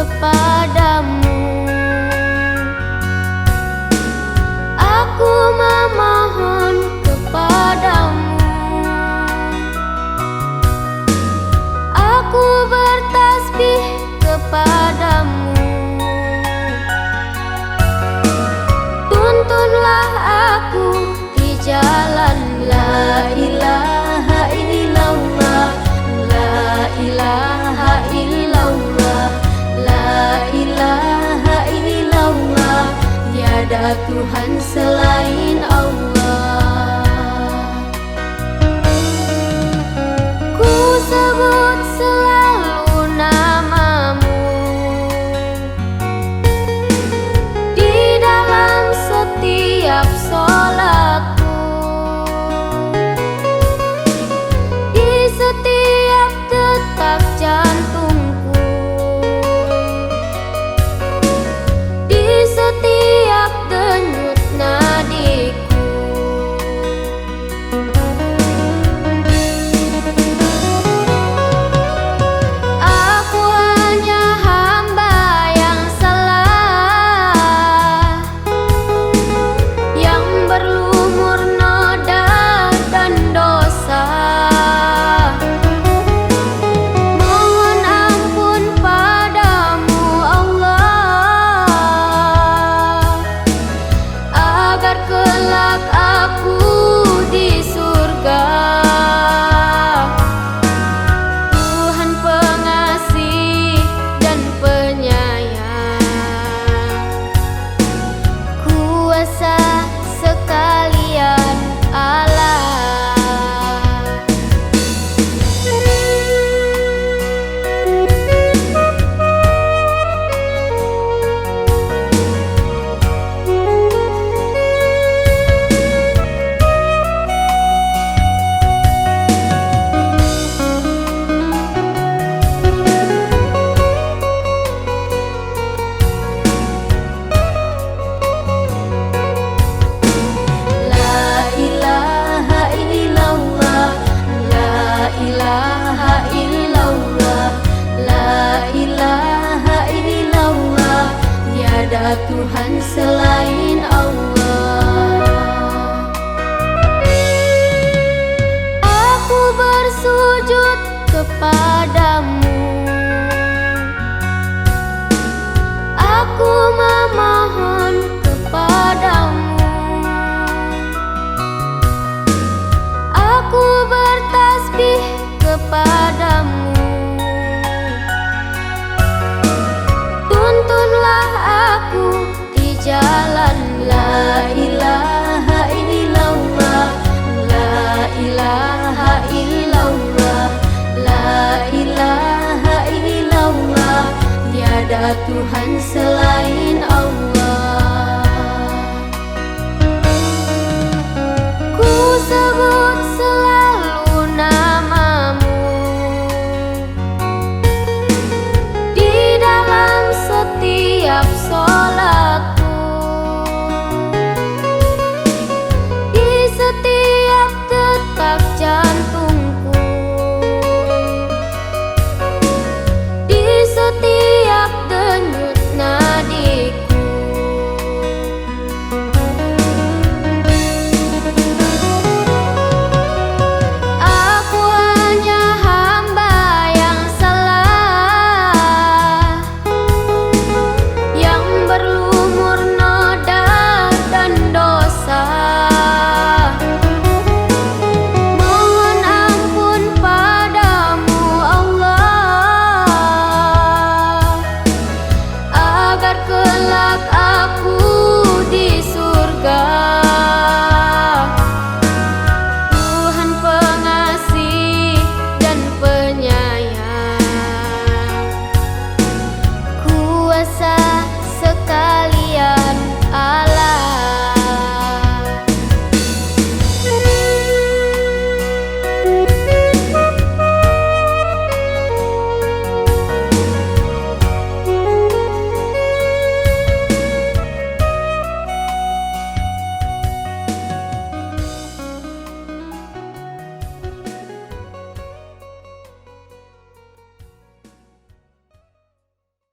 kepadamu. Aku memohon kepadamu. Aku bertasbih kepadamu. Tuntunlah aku di jalan la ilaha illallah, la ilaha illallah, la ilaha illallah. Tiada Tuhan selain Allah. Ku sebut selalu namamu di dalam setiap sholatku, di setiap detak jantungku, di setiap denyut nadiku. Aku hanya hamba yang salah, yang berlumur noda dan dosa. Mohon ampun padamu Allah, agar kelak aku di surga. Tuhan pengasih dan penyayang, kuasa sekalian Allah. La ilaha illallah, la ilaha illallah, la ilaha illallah. Tiada Tuhan selain Allah. Aku bersujud kepadamu. Aku memohon kepadamu. Aku bertasbih kepadamu. Tuntunlah aku di jalan la ilaha illallah, la ilaha illallah, la ilaha illallah. Tiada Tuhan selain Allah.